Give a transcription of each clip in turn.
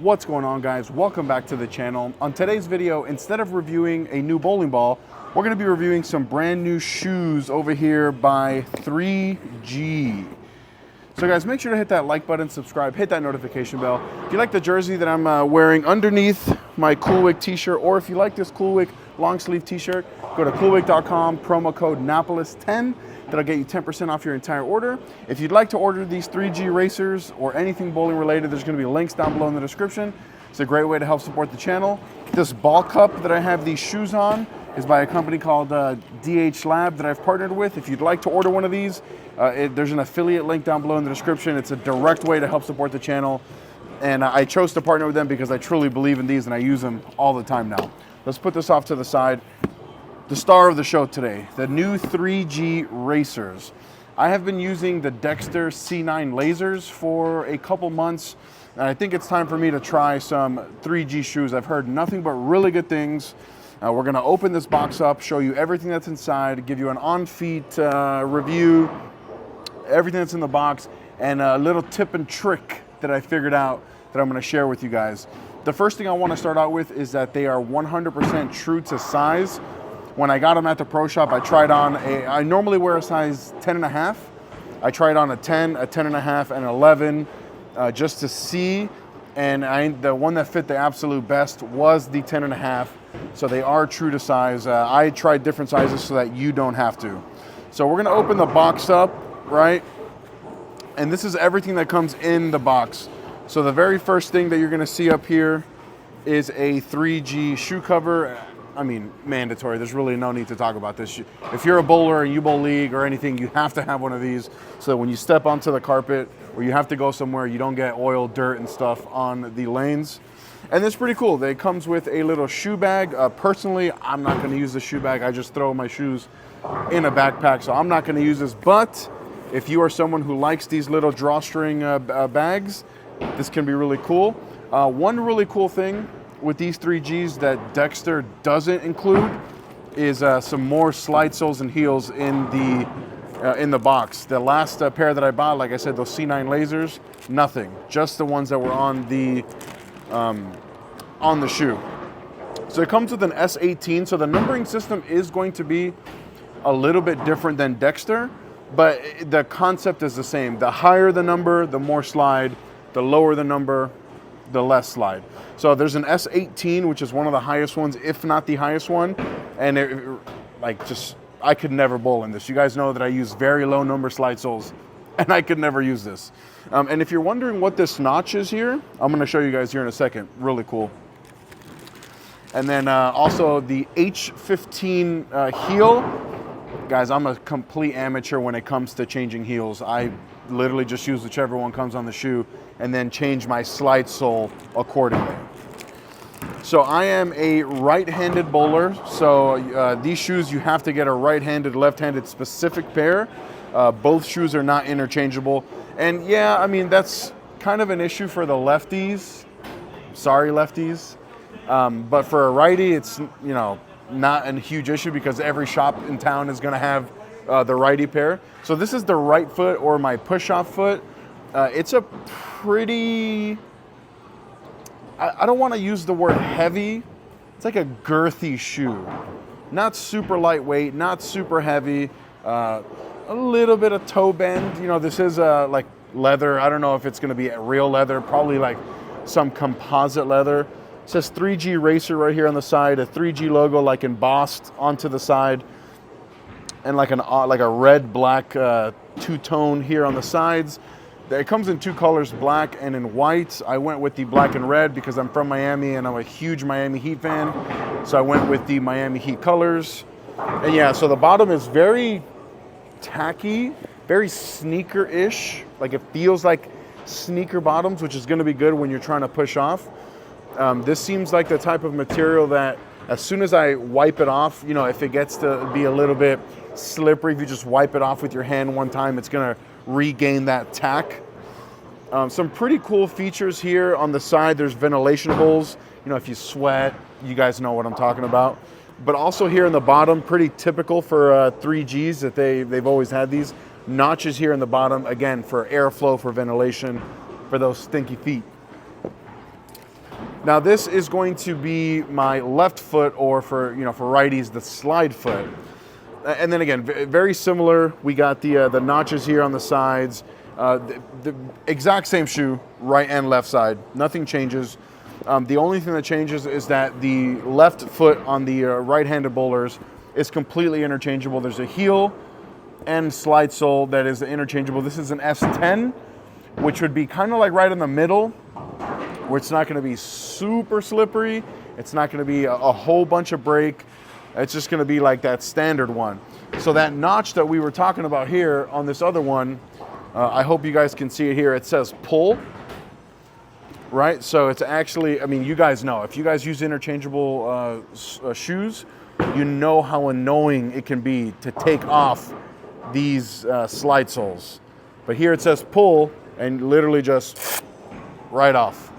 What's going on, guys? Welcome back to the channel. On today's video, instead of reviewing a new bowling ball, we're going to be reviewing some brand new shoes over here by 3G. So guys, make sure to hit that like button, subscribe, hit that notification bell. If you like the jersey that I'm wearing underneath my Coolwick t-shirt, or if you like this Coolwick long sleeve t-shirt, go to coolwick.com, promo code Napoles10. That'll get you 10% off your entire order. If you'd like to order these 3G racers or anything bowling related, there's going to be links down below in the description. It's a great way to help support the channel. This ball cup that I have these shoes on is by a company called DH Lab that I've partnered with. If you'd like to order one of these, there's an affiliate link down below in the description. It's a direct way to help support the channel. And I chose to partner with them because I truly believe in these and I use them all the time now. Let's put this off to the side. The star of the show today, the new 3G racers. I have been using the Dexter C9 lasers for a couple months, and I think it's time for me to try some 3G shoes. I've heard nothing but really good things. We're gonna open this box up, show you everything that's inside, give you an on-feet review, everything that's in the box, and a little tip and trick that I figured out that I'm gonna share with you guys. The first thing I wanna start out with is that they are 100% true to size. When I got them at the pro shop, I tried on I normally wear a size 10.5. I tried on a 10, a 10.5, and an 11 just to see. And the one that fit the absolute best was the 10.5. So they are true to size. I tried different sizes so that you don't have to. So we're gonna open the box up, right? And this is everything that comes in the box. So the very first thing that you're gonna see up here is a 3G shoe cover. I mean, mandatory. There's really no need to talk about this. If you're a bowler and you bowl league or anything, you have to have one of these so that when you step onto the carpet or you have to go somewhere, you don't get oil, dirt, and stuff on the lanes. And it's pretty cool. It comes with a little shoe bag. Personally, I'm not going to use the shoe bag. I just throw my shoes in a backpack, so I'm not going to use this. But if you are someone who likes these little drawstring bags, this can be really cool. One really cool thing with these 3Gs that Dexter doesn't include is some more slide soles and heels in the box. The last pair that I bought, like I said, those C9 lasers, nothing. Just the ones that were on the shoe. So it comes with an S18, so the numbering system is going to be a little bit different than Dexter, but the concept is the same. The higher the number, the more slide. The lower the number, the less slide. So there's an S18, which is one of the highest ones, if not the highest one. And I could never bowl in this. You guys know that I use very low number slide soles, and I could never use this. And if you're wondering what this notch is here, I'm gonna show you guys here in a second. Really cool. And then also the H15 heel. Guys, I'm a complete amateur when it comes to changing heels. I literally just use whichever one comes on the shoe and then change my slide sole accordingly. So I am a right-handed bowler, so these shoes you have to get a right-handed, left-handed specific pair. Both shoes are not interchangeable. And yeah, I mean, that's kind of an issue for the lefties. Sorry, lefties. But for a righty, it's, you know, not a huge issue because every shop in town is gonna have the righty pair. So this is the right foot or my push-off foot. It's a pretty, I don't want to use the word heavy. It's like a girthy shoe. Not super lightweight, not super heavy. A little bit of toe bend. You know, this is like leather. I don't know if it's going to be real leather, probably like some composite leather. It says 3G Racer right here on the side, a 3G logo like embossed onto the side, and like a red-black two-tone here on the sides. It comes in two colors, black and in white. I went with the black and red because I'm from Miami and I'm a huge Miami Heat fan. So I went with the Miami Heat colors. And yeah, so the bottom is very tacky, very sneaker-ish. Like it feels like sneaker bottoms, which is gonna be good when you're trying to push off. This seems like the type of material that as soon as I wipe it off, you know, if it gets to be a little bit slippery, if you just wipe it off with your hand one time, it's gonna regain that tack. Some pretty cool features here on the side. There's ventilation holes. You know, if you sweat, you guys know what I'm talking about. But also here in the bottom, pretty typical for 3Gs that they've always had these notches here in the bottom, again, for airflow, for ventilation, for those stinky feet. Now this is going to be my left foot, or for for righties, the slide foot. And then again, very similar. We got the notches here on the sides. The exact same shoe, right and left side. Nothing changes. The only thing that changes is that the left foot on the right-handed bowlers is completely interchangeable. There's a heel and slide sole that is interchangeable. This is an S10, which would be kind of like right in the middle, where it's not going to be super slippery. It's not going to be a whole bunch of break. It's just going to be like that standard one. So that notch that we were talking about here on this other one, I hope you guys can see it here. It says pull, right? So it's actually, I mean, you guys know, if you guys use interchangeable shoes, you know how annoying it can be to take off these slide soles. But here it says pull, and literally just right off.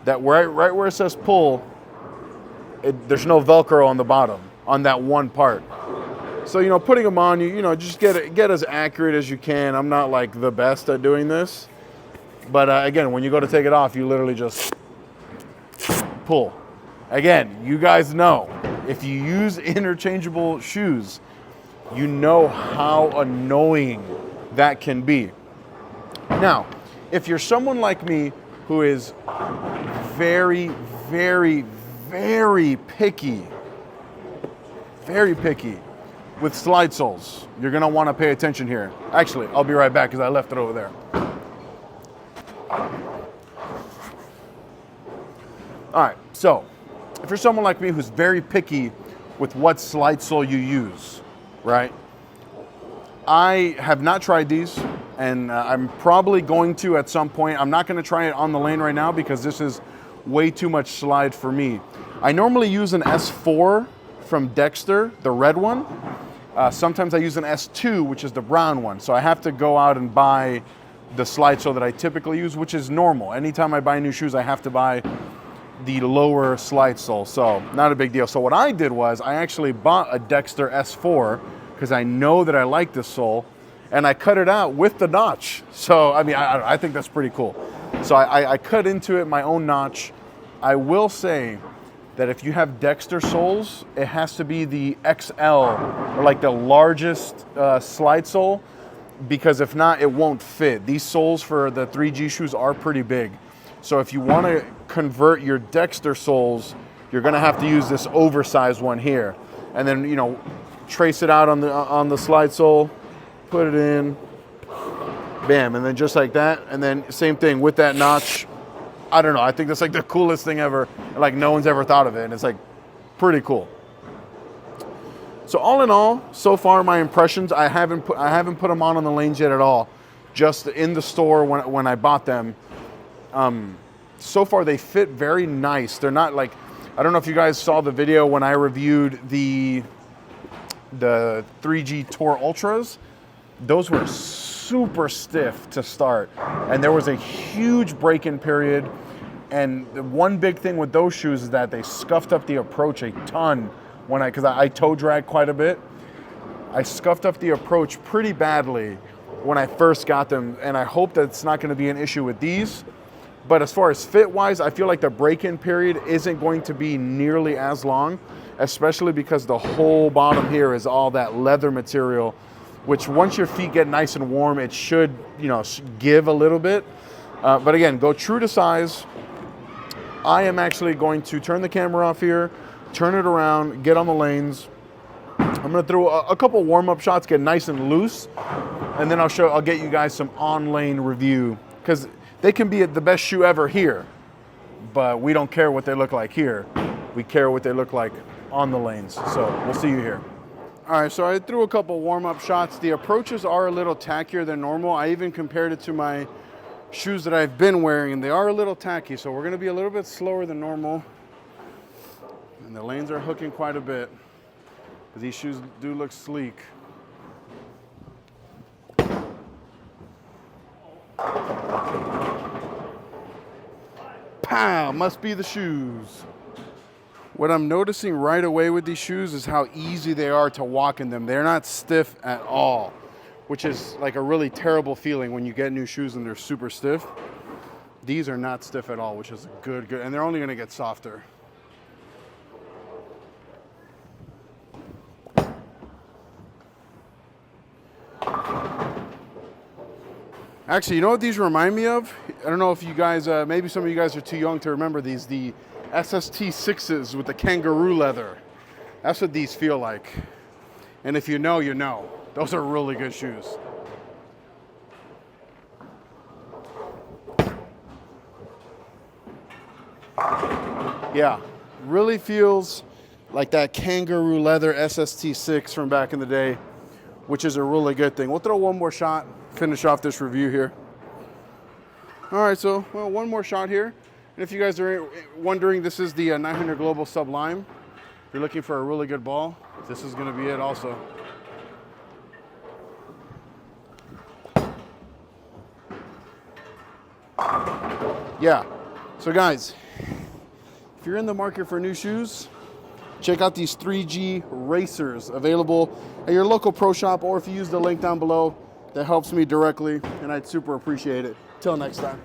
That right where it says pull, there's no Velcro on the bottom on that one part. So putting them on, just get as accurate as you can. I'm not like the best at doing this, but again, when you go to take it off, you literally just pull. Again, you guys know, if you use interchangeable shoes, you know how annoying that can be. Now, if you're someone like me who is very, very, very picky with slide soles, you're gonna wanna pay attention here. Actually, I'll be right back because I left it over there. All right, so if you're someone like me who's very picky with what slide sole you use, right? I have not tried these, and I'm probably going to at some point. I'm not gonna try it on the lane right now because this is way too much slide for me. I normally use an S4 from Dexter, the red one. Sometimes I use an S2, which is the brown one. So I have to go out and buy the slide sole that I typically use, which is normal. Anytime I buy new shoes, I have to buy the lower slide sole. So not a big deal. So what I did was I actually bought a Dexter S4 because I know that I like this sole, and I cut it out with the notch. So, I mean, I think that's pretty cool. So I cut into it my own notch. I will say that if you have Dexter soles, it has to be the XL, or like the largest slide sole, because if not, it won't fit. These soles for the 3G shoes are pretty big. So if you want to convert your Dexter soles, you're gonna have to use this oversized one here. And then, trace it out on the slide sole, put it in, bam, and then just like that. And then same thing with that notch. I don't know, I think that's like the coolest thing ever. Like no one's ever thought of it, and it's like pretty cool. So all in all, so far my impressions, I haven't put them on the lanes yet at all. Just in the store when I bought them. So far they fit very nice. They're not like, I don't know if you guys saw the video when I reviewed the 3G Tour Ultras. Those were super stiff to start, and there was a huge break-in period. And the one big thing with those shoes is that they scuffed up the approach a ton because I toe drag quite a bit. I scuffed up the approach pretty badly when I first got them, and I hope that's not going to be an issue with these. But as far as fit-wise, I feel like the break-in period isn't going to be nearly as long, especially because the whole bottom here is all that leather material, which once your feet get nice and warm, it should, give a little bit. But again, go true to size. I am actually going to turn the camera off here, turn it around, get on the lanes. I'm gonna throw a couple warm-up shots, get nice and loose, and then I'll get you guys some on-lane review, because they can be the best shoe ever here, but we don't care what they look like here. We care what they look like on the lanes. So we'll see you here. All right, so I threw a couple warm-up shots. The approaches are a little tackier than normal. I even compared it to my shoes that I've been wearing, and they are a little tacky, so we're gonna be a little bit slower than normal. And the lanes are hooking quite a bit, but these shoes do look sleek. Pow, must be the shoes. What I'm noticing right away with these shoes is how easy they are to walk in them. They're not stiff at all, which is like a really terrible feeling when you get new shoes and they're super stiff. These are not stiff at all, which is good, and they're only gonna get softer. Actually, you know what these remind me of? I don't know if you guys, maybe some of you guys are too young to remember these, the SST6s with the kangaroo leather. That's what these feel like. And if you know, you know. Those are really good shoes. Yeah, really feels like that kangaroo leather SST6 from back in the day, which is a really good thing. We'll throw one more shot, finish off this review here. All right, so well, one more shot here. And if you guys are wondering, this is the 900 Global Sublime. If you're looking for a really good ball, this is gonna be it also. Yeah, so guys, if you're in the market for new shoes, check out these 3G Racers available at your local pro shop, or if you use the link down below, that helps me directly, and I'd super appreciate it. Till next time.